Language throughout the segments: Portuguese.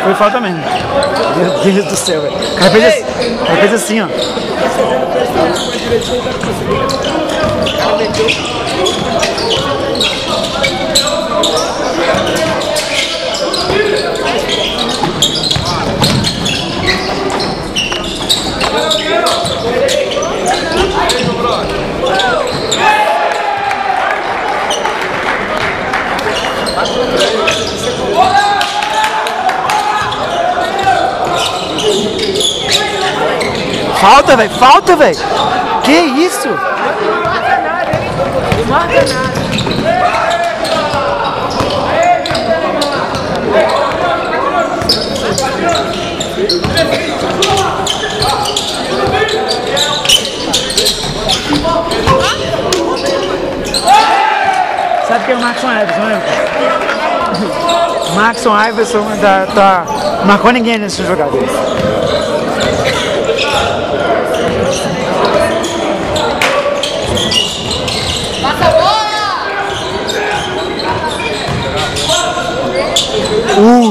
Foi falta mesmo. Meu Deus do céu, velho. O cara fez assim, ó. Falta, velho! Falta, velho! Que isso? Não marca nada. Sabe quem é o Maxon Iverson, né? Maxon Iverson tá marcou ninguém nesse jogador. Passa a bola!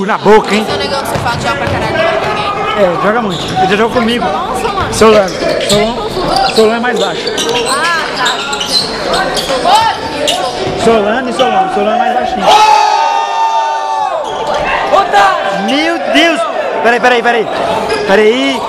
Na boca, hein? Seu negão que você fala de jogar pra caralho, não marca ninguém. É, joga muito. Ele já jogou comigo. Solano. Solano é mais baixo. Ah, tá. Solano e Solano. Solano é mais baixinho. Meu Deus! Peraí.